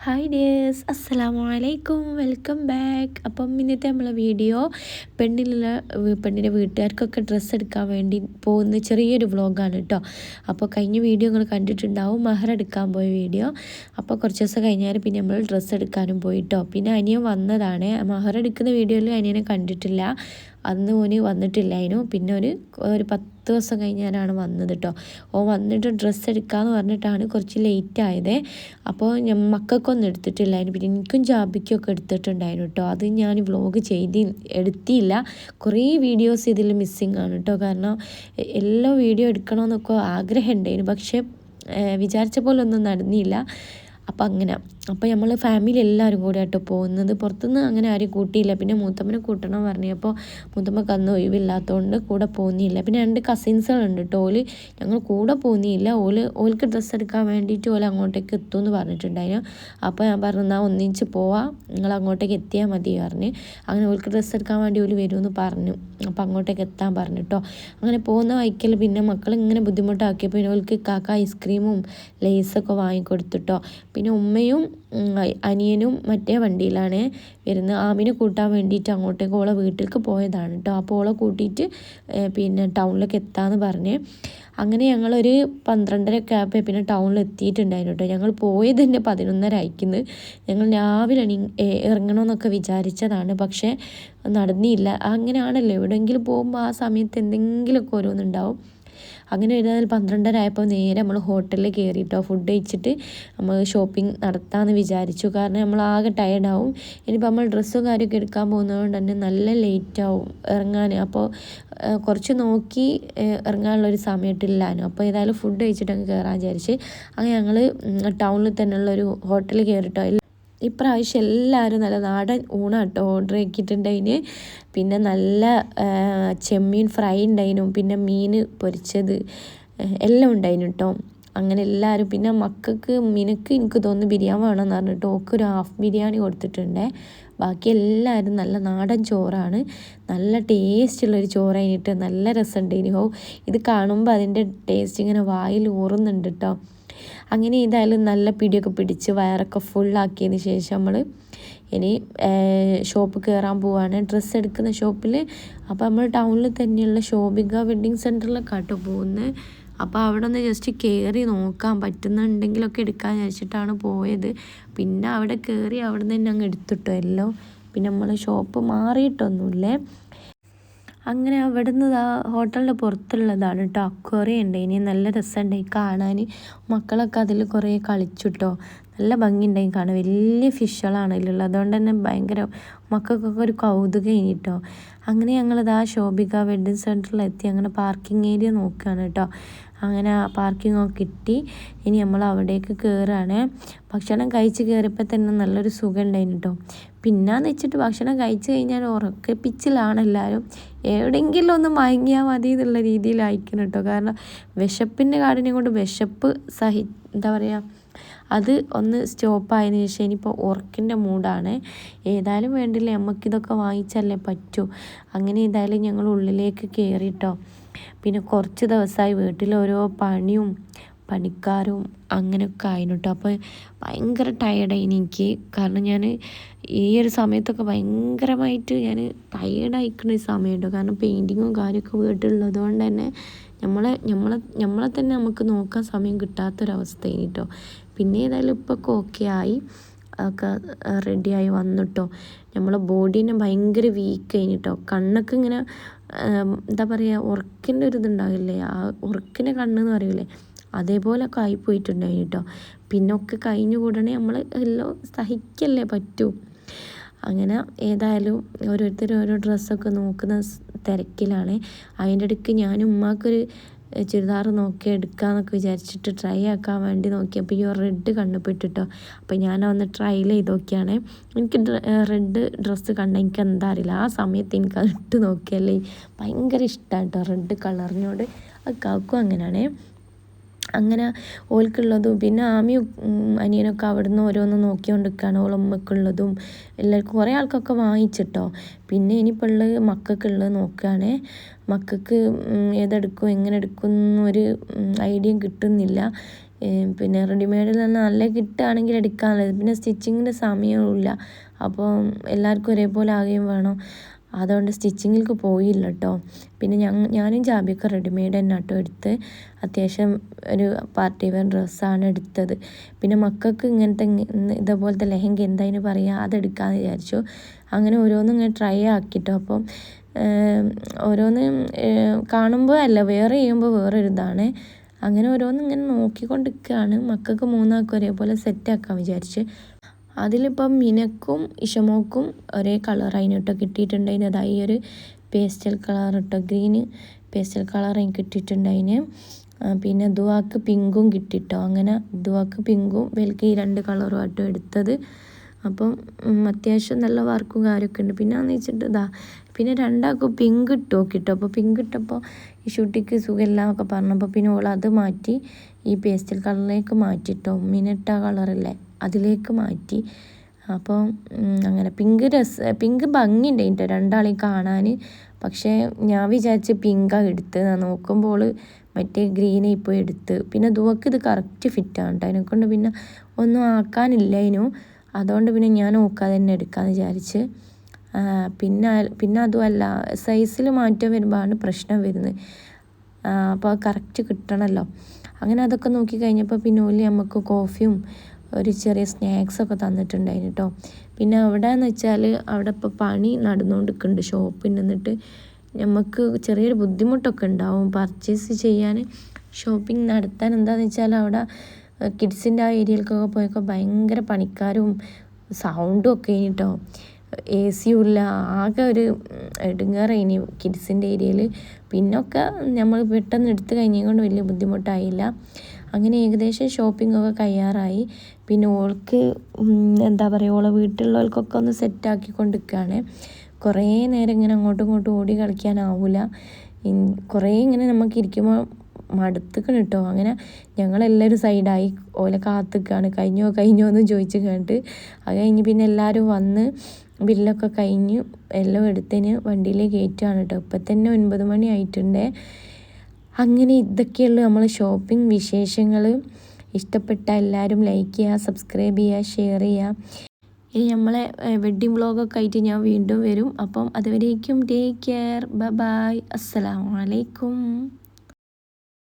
Hi dears, അസ്സലാമു അലൈക്കും, welcome back. അപ്പം ഇന്നത്തെ നമ്മളെ വീഡിയോ പെണ്ണിൻ്റെ വീട്ടുകാർക്കൊക്കെ ഡ്രസ്സ് എടുക്കാൻ വേണ്ടി പോകുന്ന ചെറിയൊരു വ്ളോഗാണ് കേട്ടോ. അപ്പോൾ കഴിഞ്ഞ വീഡിയോ നിങ്ങൾ കണ്ടിട്ടുണ്ടാവും, മഹർ എടുക്കാൻ പോയ വീഡിയോ. അപ്പോൾ കുറച്ച് ദിവസം കഴിഞ്ഞാൽ പിന്നെ നമ്മൾ ഡ്രസ്സ് എടുക്കാനും പോയിട്ടോ. പിന്നെ അനിയൻ വന്നതാണ്. മഹർ എടുക്കുന്ന വീഡിയോയിൽ അനിയനെ കണ്ടിട്ടില്ല, അന്ന് ഓന് വന്നിട്ടില്ലായിരുന്നു. പിന്നെ ഒരു 10 ദിവസം കഴിഞ്ഞാലാണ് വന്നത് കേട്ടോ. വന്നിട്ട് ഡ്രസ്സ് എടുക്കാമെന്ന് പറഞ്ഞിട്ടാണ് കുറച്ച് ലേറ്റ് ആയത്. അപ്പോൾ മക്കൾക്കൊന്നും എടുത്തിട്ടില്ലായിരുന്നു. പിന്നെ എനിക്കും ജാബിക്കും ഒക്കെ എടുത്തിട്ടുണ്ടായിരുന്നു കേട്ടോ. അത് ഞാൻ വ്ളോഗ് എടുത്തില്ല. കുറേ വീഡിയോസ് ഇതിൽ മിസ്സിങ് ആണ് കേട്ടോ. കാരണം എല്ലാ വീഡിയോ എടുക്കണമെന്നൊക്കെ ആഗ്രഹം ഉണ്ടായിരുന്നു, പക്ഷേ വിചാരിച്ച പോലെ ഒന്നും നടന്നില്ല. അപ്പോൾ നമ്മൾ ഫാമിലി എല്ലാവരും കൂടെ ആട്ടോ പോകുന്നത്. പുറത്തുനിന്ന് അങ്ങനെ ആരും കൂട്ടിയില്ല. പിന്നെ മൂത്തമ്മനെ കൂട്ടണം പറഞ്ഞപ്പോൾ മൂത്തമ്മക്ക് അന്ന് ഒഴിവില്ലാത്തതുകൊണ്ട് കൂടെ പോകുന്നില്ല. പിന്നെ 2 കസിൻസുകളുണ്ട് കേട്ടോ. ഞങ്ങൾ കൂടെ പോകുന്നില്ല. ഓൾക്ക് ഡ്രസ്സ് എടുക്കാൻ വേണ്ടിയിട്ട് അങ്ങോട്ടേക്ക് എത്തുമെന്ന് പറഞ്ഞിട്ടുണ്ടായിരുന്നു. അപ്പോൾ ഞാൻ പറഞ്ഞു, എന്നാൽ ഒന്നിച്ച് പോവാം, നിങ്ങൾ അങ്ങോട്ടേക്ക് എത്തിയാൽ മതി പറഞ്ഞ്. അങ്ങനെ ഓൾക്ക് ഡ്രസ്സ് എടുക്കാൻ വേണ്ടി വരുമെന്ന് പറഞ്ഞു. അപ്പോൾ അങ്ങോട്ടേക്ക് എത്താൻ പറഞ്ഞു കേട്ടോ. അങ്ങനെ പോകുന്ന വഴിക്കൽ പിന്നെ മക്കൾ ഇങ്ങനെ ബുദ്ധിമുട്ടാക്കിയപ്പോൾ പിന്നെ ഓൾക്ക് കാക്ക ഐസ്ക്രീമും ലേസൊക്കെ വാങ്ങിക്കൊടുത്തിട്ടോ. പിന്നെ ഉമ്മയും അനിയനും മറ്റേ വണ്ടിയിലാണ് വരുന്നത്. ആമിനെ കൂട്ടാൻ വേണ്ടിയിട്ട് അങ്ങോട്ടേക്ക് ഓളെ വീട്ടിലേക്ക് പോയതാണ് കേട്ടോ. അപ്പോൾ ഓളെ കൂട്ടിയിട്ട് പിന്നെ ടൗണിലേക്ക് എത്താമെന്ന് പറഞ്ഞ് അങ്ങനെ ഞങ്ങളൊരു 12:30 ഒക്കെ ആയപ്പോൾ പിന്നെ ടൗണിൽ എത്തിയിട്ടുണ്ടായിരുന്നു കേട്ടോ. ഞങ്ങൾ പോയത് തന്നെ 11:30 ആയിക്കുന്നു. ഞങ്ങൾ രാവിലെ ഇറങ്ങണമെന്നൊക്കെ വിചാരിച്ചതാണ്, പക്ഷേ നടന്നില്ല. അങ്ങനെയാണല്ലോ, എവിടെയെങ്കിലും പോകുമ്പോൾ ആ സമയത്ത് എന്തെങ്കിലുമൊക്കെ ഓരോന്നുണ്ടാവും. അങ്ങനെ വരുന്നതിൽ 12:30 ആയപ്പോൾ നേരെ നമ്മൾ ഹോട്ടലിൽ കയറിയിട്ടോ. ഫുഡ് കഴിച്ചിട്ട് നമ്മൾ ഷോപ്പിംഗ് നടത്താമെന്ന് വിചാരിച്ചു. കാരണം നമ്മൾ ആകെ ടയർഡാവും. ഇനിയിപ്പോൾ നമ്മൾ ഡ്രസ്സും കാര്യമൊക്കെ എടുക്കാൻ പോകുന്നതുകൊണ്ട് തന്നെ നല്ല ലേറ്റാവും ഇറങ്ങാൻ. അപ്പോൾ കുറച്ച് നോക്കി ഇറങ്ങാനുള്ളൊരു സമയമില്ലായിരുന്നു. അപ്പോൾ ഏതായാലും ഫുഡ് കഴിച്ചിട്ട് അങ്ങ് കയറാൻ വിചാരിച്ച് അങ്ങനെ ഞങ്ങൾ ടൗണിൽ തന്നെയുള്ളൊരു ഹോട്ടലിൽ കയറിട്ടോ. ഇപ്രാവശ്യം എല്ലാവരും നല്ല നാടൻ ഊണാട്ടോ ഓർഡർ ആക്കിയിട്ടുണ്ടതിന്. പിന്നെ നല്ല ചെമ്മീൻ ഫ്രൈ ഉണ്ടായിരുന്നു, പിന്നെ മീൻ പൊരിച്ചത് എല്ലാം ഉണ്ടായിരുന്നു കേട്ടോ. അങ്ങനെ എല്ലാവരും പിന്നെ മക്കൾക്ക് എനിക്ക് തോന്നുന്നു ബിരിയാണി വേണമെന്ന് പറഞ്ഞിട്ട് ഒരു ഹാഫ് ബിരിയാണി കൊടുത്തിട്ടുണ്ട്. ബാക്കി എല്ലാവരും നല്ല നാടൻ ചോറാണ്, നല്ല ടേസ്റ്റുള്ളൊരു ചോറ് കഴിഞ്ഞിട്ട് നല്ല രസമുണ്ടായിരുന്നു. ഇത് കാണുമ്പോൾ അതിൻ്റെ ടേസ്റ്റ് ഇങ്ങനെ വായിൽ ഊറുന്നുണ്ട് കേട്ടോ. അങ്ങനെ ഏതായാലും നല്ല പിടിയൊക്കെ പിടിച്ച് വയറൊക്കെ ഫുള്ളാക്കിയതിന് ശേഷം നമ്മൾ ഇനി ഷോപ്പ് കയറാൻ പോവാണ്, ഡ്രസ്സ് എടുക്കുന്ന ഷോപ്പിൽ. അപ്പോൾ നമ്മൾ ടൗണിൽ തന്നെയുള്ള ശോഭിക വെഡ്ഡിങ് സെൻറ്ററിലേക്കാട്ടോ പോകുന്നത്. അപ്പോൾ അവിടെ ഒന്ന് ജസ്റ്റ് കയറി നോക്കാൻ പറ്റുന്നുണ്ടെങ്കിലൊക്കെ എടുക്കാൻ വിചാരിച്ചിട്ടാണ് പോയത്. പിന്നെ അവിടെ കയറി അവിടെ നിന്ന് തന്നെ അങ്ങ് എടുത്തിട്ടോ എല്ലാം. പിന്നെ നമ്മൾ ഷോപ്പ് മാറിയിട്ടൊന്നുമില്ലേ. അങ്ങനെ അവിടെ നിന്ന് ഹോട്ടലിൻ്റെ പുറത്തുള്ളതാണ് കേട്ടോ. അക്വേറിയം ഉണ്ട്, ഇനി നല്ല രസമുണ്ടായി കാണാൻ. മക്കളൊക്കെ അതിൽ കുറേ കളിച്ചിട്ടോ. നല്ല ഭംഗിയുണ്ടായി കാണാൻ. വലിയ ഫിഷുകളാണ് അതിലുള്ളത്. അതുകൊണ്ട് തന്നെ ഭയങ്കര മക്കൾക്കൊക്കെ ഒരു കൗതുകം കഴിഞ്ഞിട്ടോ. അങ്ങനെ ഞങ്ങളിതാ ശോഭിക വെഡ്ഡിങ് സെൻറ്ററിലെത്തി. അങ്ങനെ പാർക്കിംഗ് ഏരിയ നോക്കുകയാണ് കേട്ടോ. അങ്ങനെ പാർക്കിംഗ് ഒക്കെ കിട്ടി. ഇനി നമ്മൾ അവിടേക്ക് കയറുകയാണ്. ഭക്ഷണം കഴിച്ച് കയറിയപ്പോൾ തന്നെ നല്ലൊരു സുഖം ഉണ്ടായിരുന്നു കേട്ടോ. പിന്നെയെന്ന് വെച്ചിട്ട് ഭക്ഷണം കഴിച്ച് കഴിഞ്ഞാൽ ഉറക്കപ്പിച്ചിലാണ് എല്ലാവരും. എവിടെയെങ്കിലും ഒന്ന് മയങ്ങിയാൽ മതി എന്നുള്ള രീതിയിലായിരിക്കണം കേട്ടോ. കാരണം വിശപ്പിൻ്റെ കാഠിന്യം കൊണ്ട് വിശപ്പ് എന്താ പറയുക, അത് ഒന്ന് സ്റ്റോപ്പായതിനു ശേഷം ഇനിയിപ്പോൾ ഉറക്കിൻ്റെ മൂഡാണ്. ഏതായാലും വേണ്ടില്ല, നമുക്കിതൊക്കെ വാങ്ങിച്ചല്ലേ പറ്റൂ. അങ്ങനെ ഏതായാലും ഞങ്ങൾ ഉള്ളിലേക്ക് കയറിട്ടോ. പിന്നെ കുറച്ച് ദിവസമായി വീട്ടിൽ ഓരോ പണിയും പണിക്കാരും അങ്ങനെയൊക്കെ ആയിരുന്നു കേട്ടോ. അപ്പോൾ ഭയങ്കര ടയേർഡായി എനിക്ക്. കാരണം ഞാൻ ഈ ഒരു സമയത്തൊക്കെ ഭയങ്കരമായിട്ട് ഞാൻ ടയേർഡായിക്കുന്ന സമയം കേട്ടോ. കാരണം പെയിൻറ്റിങ്ങും കാര്യമൊക്കെ വീട്ടിലുള്ളത് കൊണ്ട് തന്നെ നമ്മളെ തന്നെ നമുക്ക് നോക്കാൻ സമയം കിട്ടാത്തൊരവസ്ഥ കേട്ടോ. പിന്നെ ഏതായാലും ഇപ്പോൾ ഓക്കെ ആയി, ഒക്കെ റെഡിയായി വന്നിട്ടോ. നമ്മളെ ബോഡീനെ ഭയങ്കര വീക്ക് കഴിഞ്ഞിട്ടോ. കണ്ണൊക്കെ ഇങ്ങനെ എന്താ പറയുക, ഉറക്കിൻ്റെ ഒരു ഇതുണ്ടാവില്ലേ, ആ ഉറക്കിൻ്റെ കണ്ണെന്ന് പറയൂലേ, അതേപോലൊക്കെ ആയിപ്പോയിട്ടുണ്ടായി കേട്ടോ. പിന്നെ ഒക്കെ കഴിഞ്ഞു കൂടണേ നമ്മൾ എല്ലാം സഹിക്കല്ലേ പറ്റൂ. അങ്ങനെ ഏതായാലും ഓരോരുത്തർ ഓരോ ഡ്രസ്സൊക്കെ നോക്കുന്ന തിരക്കിലാണ്. അതിൻ്റെ ഇടയ്ക്ക് ഞാനും ഉമ്മാക്കൊരു ചുരിദാർ നോക്കി എടുക്കാമെന്നൊക്കെ വിചാരിച്ചിട്ട് ട്രൈ ആക്കാൻ വേണ്ടി നോക്കിയപ്പോൾ ഈ റെഡ് കണ്ടുപിട്ടിട്ടോ. അപ്പോൾ ഞാൻ ഒന്ന് ട്രയൽ ചെയ്ത് നോക്കിയാണ്. എനിക്ക് റെഡ് ഡ്രസ്സ് കണ്ട എനിക്ക് എന്താ അറിയില്ല, ആ സമയത്ത് എനിക്കത് ഇട്ട് നോക്കിയല്ലേ ഭയങ്കര ഇഷ്ടമാണ് കേട്ടോ റെഡ് കളറിനോട്. അത് കാക്കും അങ്ങനെയാണേ. അങ്ങനെ ഓൾക്കുള്ളതും പിന്നെ ആമിയും അനിയനൊക്കെ അവിടെ നിന്ന് ഓരോന്ന് നോക്കിക്കൊണ്ടിരിക്കുകയാണ്. ഓളമ്മക്കുള്ളതും എല്ലാവർക്കും കുറേ ആൾക്കൊക്കെ വാങ്ങിച്ചിട്ടോ. പിന്നെ ഇനിയിപ്പോൾ ഉള്ളത് മക്കൾക്കുള്ളത് നോക്കുകയാണ്. മക്കൾക്ക് ഏതെടുക്കും എങ്ങനെ എടുക്കും എന്നൊരു ഐഡിയയും കിട്ടുന്നില്ല. പിന്നെ റെഡിമെയ്ഡിൽ നിന്ന് നല്ല കിട്ടുകയാണെങ്കിൽ എടുക്കാനുള്ളത്. പിന്നെ സ്റ്റിച്ചിങ്ങിൻ്റെ സമയവുമില്ല, അപ്പോൾ എല്ലാവർക്കും ഒരേപോലെ ആകുകയും വേണം. അതുകൊണ്ട് സ്റ്റിച്ചിങ്ങിലേക്ക് പോയില്ല കേട്ടോ. പിന്നെ ഞാനും ജാബിയൊക്കെ റെഡിമെയ്ഡ് തന്നെ കേട്ടോ എടുത്ത്. അത്യാവശ്യം ഒരു പാർട്ടി വെയർ ഡ്രസ്സാണ് എടുത്തത്. പിന്നെ മക്കൾക്ക് ഇങ്ങനത്തെ ഇതേപോലത്തെ ലെഹങ്ക എന്തായാലും പറയുക, അതെടുക്കാമെന്ന് വിചാരിച്ചു. അങ്ങനെ ഓരോന്നും ഇങ്ങനെ ട്രൈ ആക്കിട്ടോ. അപ്പം ഓരോന്ന് കാണുമ്പോൾ അല്ല, വേറെ ചെയ്യുമ്പോൾ വേറൊരു ഇതാണ്. അങ്ങനെ ഓരോന്നും ഇങ്ങനെ നോക്കിക്കൊണ്ടിരിക്കുകയാണ്. മക്കൾക്ക് 3 ഒരേപോലെ സെറ്റാക്കാൻ വിചാരിച്ച്. അതിലിപ്പം മിനക്കും ഇഷമോക്കും ഒരേ കളറായിന് കേട്ടോ കിട്ടിയിട്ടുണ്ടായിന്. അതായത് ഈ ഒരു പേസ്റ്റൽ കളർ കേട്ടോ, ഗ്രീന് പേസ്റ്റൽ കളർ എനിക്ക് കിട്ടിയിട്ടുണ്ടായിന്. പിന്നെ ദുവാക്ക് പിങ്കും കിട്ടിട്ടോ. അങ്ങനെ ദുവാക്ക് പിങ്കും വെൽക്ക് ഈ 2 കളറും ആട്ടോ എടുത്തത്. അപ്പം അത്യാവശ്യം നല്ല വർക്കും കാര്യമൊക്കെ ഉണ്ട്. പിന്നെ എന്ന് വെച്ചിട്ട് പിന്നെ 2 പിങ്ക് ഇട്ട് നോക്കിട്ടോ. അപ്പോൾ പിങ്ക് ഇട്ടപ്പോൾ ഈ ഷൂട്ടിക്ക് സുഖമില്ല എന്നൊക്കെ പറഞ്ഞപ്പോൾ പിന്നെ ഓൾ അത് മാറ്റി ഈ പേസ്റ്റൽ കളറിലേക്ക് മാറ്റിട്ടോ. മിനിട്ട കളറല്ലേ അതിലേക്ക് മാറ്റി. അപ്പോൾ അങ്ങനെ പിങ്ക് ഭംഗിയുണ്ടായിട്ടോ 2 കാണാൻ. പക്ഷേ ഞാൻ വിചാരിച്ച് പിങ്കാണ് എടുത്തത്. നോക്കുമ്പോൾ മറ്റേ ഗ്രീനെ ഇപ്പോൾ എടുത്ത്. പിന്നെ ദുവക്ക് ഇത് കറക്റ്റ് ഫിറ്റാണ് കേട്ടോ. അതിനെക്കൊണ്ട് പിന്നെ ഒന്നും ആക്കാനില്ല അതിനും. അതുകൊണ്ട് പിന്നെ ഞാൻ നോക്കാതെ തന്നെ എടുക്കാമെന്ന് വിചാരിച്ച്. പിന്നെ അതുമല്ല, സൈസിൽ മാറ്റം വരുമ്പോഴാണ് പ്രശ്നം വരുന്നത്. അപ്പോൾ കറക്റ്റ് കിട്ടണമല്ലോ. അങ്ങനെ അതൊക്കെ നോക്കി കഴിഞ്ഞപ്പോൾ പിന്നെ ഓല് നമുക്ക് കോഫിയും ഒരു ചെറിയ സ്നാക്സൊക്കെ തന്നിട്ടുണ്ടായിരുന്നു കേട്ടോ. പിന്നെ അവിടെ എന്ന് വെച്ചാൽ അവിടെ ഇപ്പോൾ പണി നടന്നുകൊണ്ടിരിക്കുന്നുണ്ട് ഷോപ്പിൽ നിന്നിട്ട്. നമുക്ക് ചെറിയൊരു ബുദ്ധിമുട്ടൊക്കെ ഉണ്ടാവും പർച്ചേസ് ചെയ്യാൻ, ഷോപ്പിംഗ് നടത്താൻ. എന്താണെന്ന് വെച്ചാൽ അവിടെ കിഡ്സിൻ്റെ ആ ഏരിയയിലേക്കൊക്കെ പോയപ്പോൾ ഭയങ്കര പണിക്കാരും സൗണ്ടും ഒക്കെ കഴിഞ്ഞിട്ടോ. AC ഇല്ല, ആകെ ഒരു ഇടുങ്ങാറായിനി കിഡ്സിൻ്റെ ഏരിയയിൽ. പിന്നൊക്കെ നമ്മൾ പെട്ടെന്ന് എടുത്ത് കഴിഞ്ഞതുകൊണ്ട് വലിയ ബുദ്ധിമുട്ടായില്ല. അങ്ങനെ ഏകദേശം ഷോപ്പിങ്ങൊക്കെ കഴിയാറായി. പിന്നെ ഓൾക്ക് എന്താ പറയുക, ഓളെ വീട്ടിലുള്ളവർക്കൊക്കെ ഒന്ന് സെറ്റാക്കിക്കൊണ്ടിരിക്കുകയാണ്. കുറേ നേരം ഇങ്ങനെ അങ്ങോട്ടും ഇങ്ങോട്ടും ഓടി കളിക്കാനാവില്ല. കുറേ ഇങ്ങനെ നമുക്ക് ഇരിക്കുമ്പോൾ മടുത്തിക്കണം കേട്ടോ. അങ്ങനെ ഞങ്ങളെല്ലാവരും സൈഡായി ഓലെ കാത്തിക്കാണ്. കഴിഞ്ഞോ എന്ന് ചോദിച്ച് കേട്ട്. അത് കഴിഞ്ഞ് പിന്നെ എല്ലാവരും വന്ന് ബില്ലൊക്കെ കഴിഞ്ഞ് എല്ലാം എടുത്തതിന് വണ്ടിയിലേക്ക് കയറ്റുകയാണ് കേട്ടോ. ഇപ്പം തന്നെ 9 മണി ആയിട്ടുണ്ട്. അങ്ങനെ ഇതൊക്കെയുള്ളൂ നമ്മൾ ഷോപ്പിംഗ് വിശേഷങ്ങൾ. ഇഷ്ടപ്പെട്ട എല്ലാവരും ലൈക്ക് ചെയ്യുക, സബ്സ്ക്രൈബ് ചെയ്യുക, ഷെയർ ചെയ്യുക. ഇനി നമ്മളെ വെഡ്ഡിങ് വ്ളോഗൊക്കെ ആയിട്ട് ഞാൻ വീണ്ടും വരും. അപ്പം അതുവരേക്കും ടേക്ക് കെയർ, ബൈ, അസ്സലാമു അലൈക്കും.